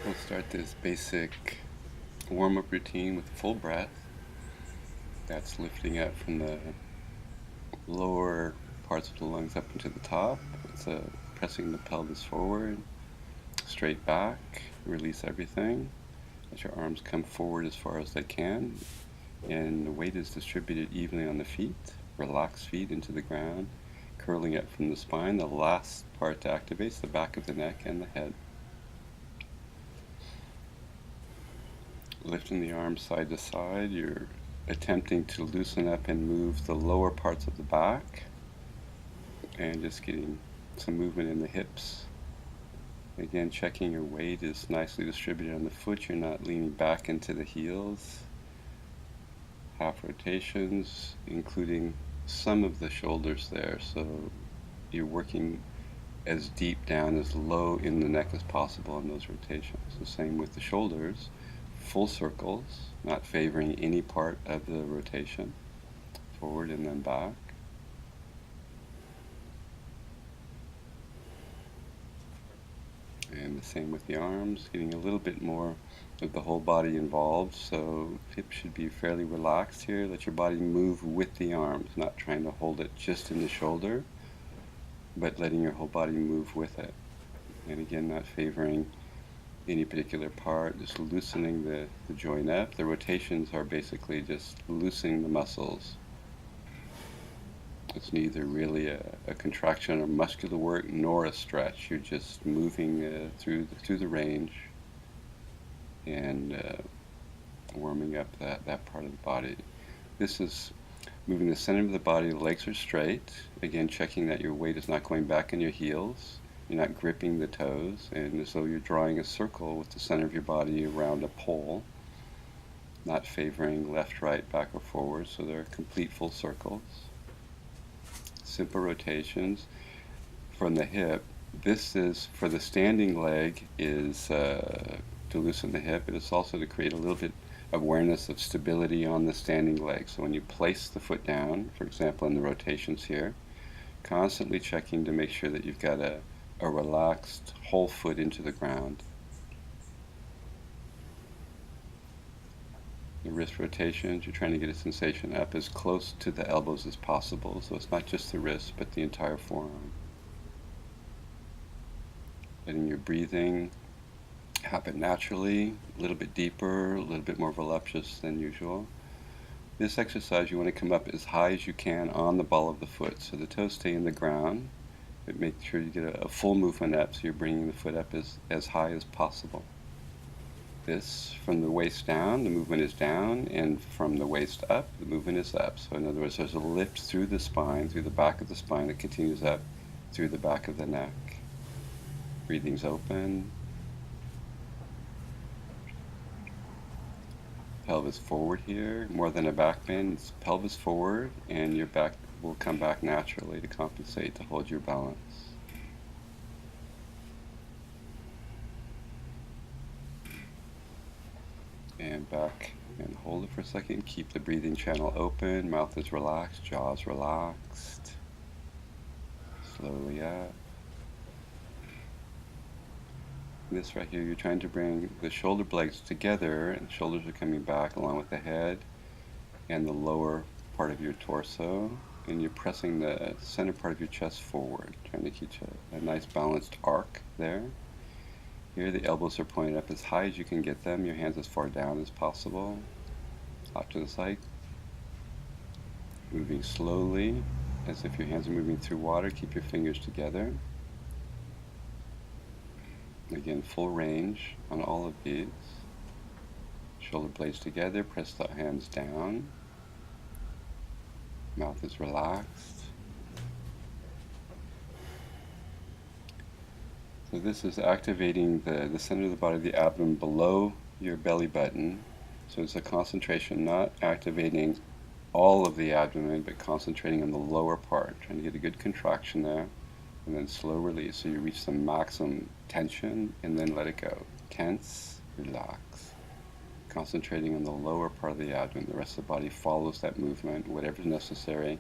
We'll start this basic warm-up routine with full breath. That's lifting up from the lower parts of the lungs up into the top. It's pressing the pelvis forward, straight back, release everything. Let your arms come forward as far as they can, and the weight is distributed evenly on the feet. Relax feet into the ground, curling up from the spine. The last part to activate is the back of the neck and the head. Lifting the arms side to side, you're attempting to loosen up and move the lower parts of the back, and just getting some movement in the hips. Again, checking your weight is nicely distributed on the foot. You're not leaning back into the heels. Half rotations, including some of the shoulders there. So you're working as deep down, as low in the neck as possible in those rotations. The same with the shoulders. Full circles, not favoring any part of the rotation. Forward and then back. And the same with the arms, getting a little bit more of the whole body involved. So hips should be fairly relaxed here. Let your body move with the arms, not trying to hold it just in the shoulder, but letting your whole body move with it. And again, not favoring any particular part, just loosening the joint up. The rotations are basically just loosening the muscles. It's neither really a contraction or muscular work nor a stretch. You're just moving through the range and warming up that part of the body. This is moving the center of the body. The legs are straight. Again, checking that your weight is not going back in your heels. You're not gripping the toes, and as though you're drawing a circle with the center of your body around a pole, not favoring left, right, back, or forward. So they're complete full circles. Simple rotations from the hip. This is for the standing leg, is to loosen the hip. It is also to create a little bit of awareness of stability on the standing leg. So when you place the foot down, for example in the rotations here, constantly checking to make sure that you've got a relaxed whole foot into the ground. The wrist rotations, you're trying to get a sensation up as close to the elbows as possible, so it's not just the wrist but the entire forearm. Letting your breathing happen naturally, a little bit deeper, a little bit more voluptuous than usual. This exercise, you want to come up as high as you can on the ball of the foot, so the toes stay in the ground, but make sure you get a full movement up, so you're bringing the foot up as high as possible. This, from the waist down, the movement is down, and from the waist up, the movement is up. So in other words, there's a lift through the spine, through the back of the spine, that continues up through the back of the neck. Breathing's open. Pelvis forward here, more than a back bend. It's pelvis forward, and your back will come back naturally to compensate, to hold your balance. And back, and hold it for a second. Keep the breathing channel open, mouth is relaxed, jaws relaxed. Slowly up. This right here, you're trying to bring the shoulder blades together, and the shoulders are coming back along with the head and the lower part of your torso, and you're pressing the center part of your chest forward, trying to keep a nice balanced arc there. Here the elbows are pointed up as high as you can get them, your hands as far down as possible, off to the side. Moving slowly, as if your hands are moving through water, keep your fingers together. Again, full range on all of these. Shoulder blades together, press the hands down. Mouth is relaxed. So this is activating the center of the body, the abdomen below your belly button. So it's a concentration, not activating all of the abdomen, but concentrating on the lower part, trying to get a good contraction there, and then slow release. So you reach the maximum tension and then let it go. Tense, relax. Concentrating on the lower part of the abdomen. The rest of the body follows that movement, whatever is necessary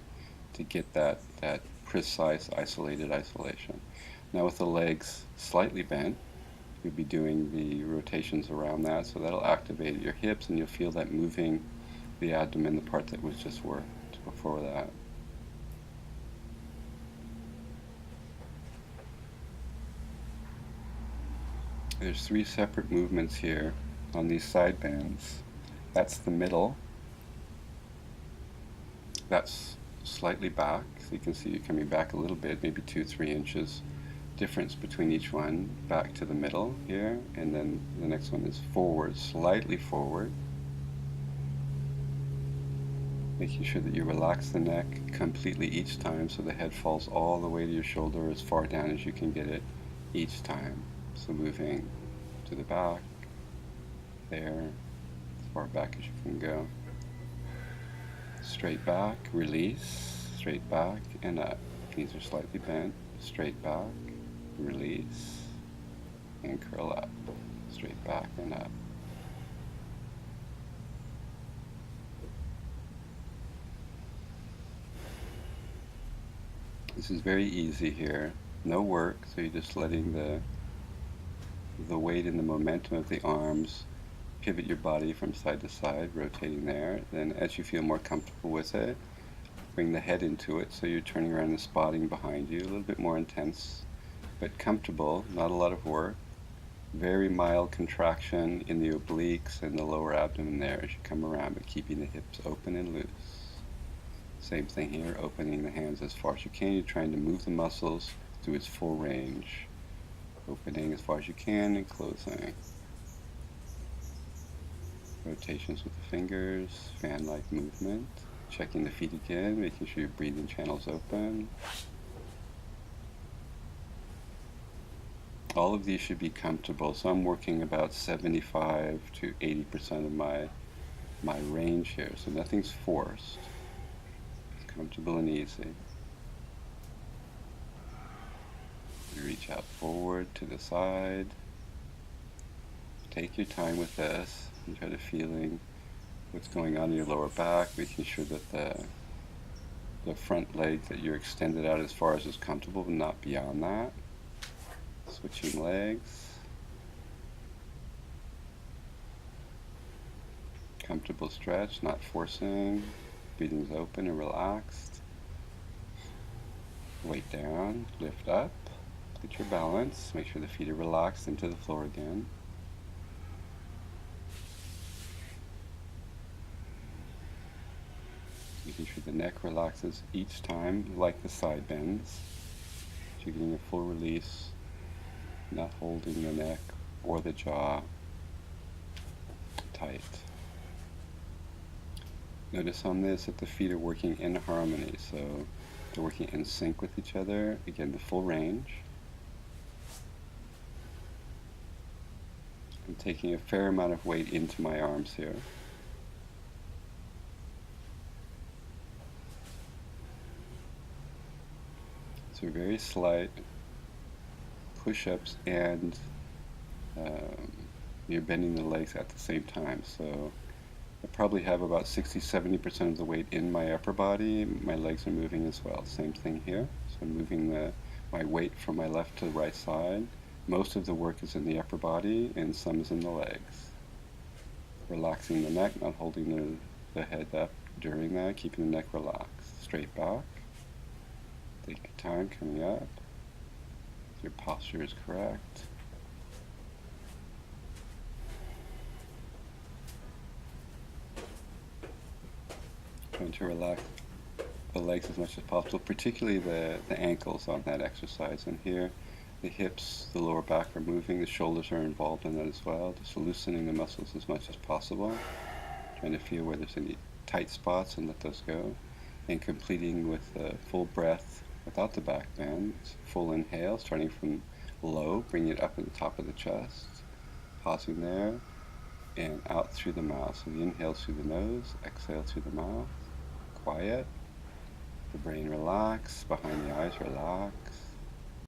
to get that precise, isolated isolation. Now with the legs slightly bent, you'll be doing the rotations around that, so that'll activate your hips, and you'll feel that moving the abdomen, the part that was just worked before that. There's 3 separate movements here on these side bands. That's the middle. That's slightly back, so you can see you're coming back a little bit, maybe 2-3 inches difference between each one, back to the middle here, and then the next one is forward, slightly forward. Making sure that you relax the neck completely each time, so the head falls all the way to your shoulder, as far down as you can get it each time. So moving to the back, there, as far back as you can go. Straight back, release, straight back and up. Knees are slightly bent, straight back, release, and curl up, straight back and up. This is very easy here, no work, so you're just letting the weight and the momentum of the arms pivot your body from side to side, rotating there. Then as you feel more comfortable with it, bring the head into it, so you're turning around and spotting behind you, a little bit more intense, but comfortable, not a lot of work. Very mild contraction in the obliques and the lower abdomen there as you come around, but keeping the hips open and loose. Same thing here, opening the hands as far as you can. You're trying to move the muscles to its full range. Opening as far as you can and closing. Rotations with the fingers, fan-like movement. Checking the feet again, making sure your breathing channel's open. All of these should be comfortable, so I'm working about 75 to 80% of my range here, so nothing's forced. It's comfortable and easy. You reach out forward to the side. Take your time with this and try to feeling what's going on in your lower back, making sure that the front leg that you're extended out as far as is comfortable, but not beyond that. Switching legs. Comfortable stretch, not forcing. Breathing's open and relaxed. Weight down, lift up. Get your balance. Make sure the feet are relaxed into the floor again. Making sure the neck relaxes each time, like the side bends. So you're getting a full release, not holding the neck or the jaw tight. Notice on this that the feet are working in harmony, so they're working in sync with each other. Again, the full range. I'm taking a fair amount of weight into my arms here. So very slight push-ups, and you're bending the legs at the same time. So I probably have about 60-70% of the weight in my upper body. My legs are moving as well. Same thing here. So I'm moving my weight from my left to the right side. Most of the work is in the upper body, and some is in the legs. Relaxing the neck, not holding the head up during that, keeping the neck relaxed. Straight back. Take your time coming up. Your posture is correct. Trying to relax the legs as much as possible, particularly the ankles on that exercise. And here, the hips, the lower back are moving, the shoulders are involved in that as well, just loosening the muscles as much as possible, trying to feel where there's any tight spots and let those go, and completing with a full breath without the back bend. Full inhale, starting from low, bringing it up at the top of the chest, pausing there, and out through the mouth. So the inhale through the nose, exhale through the mouth, quiet, the brain relax, behind the eyes relax.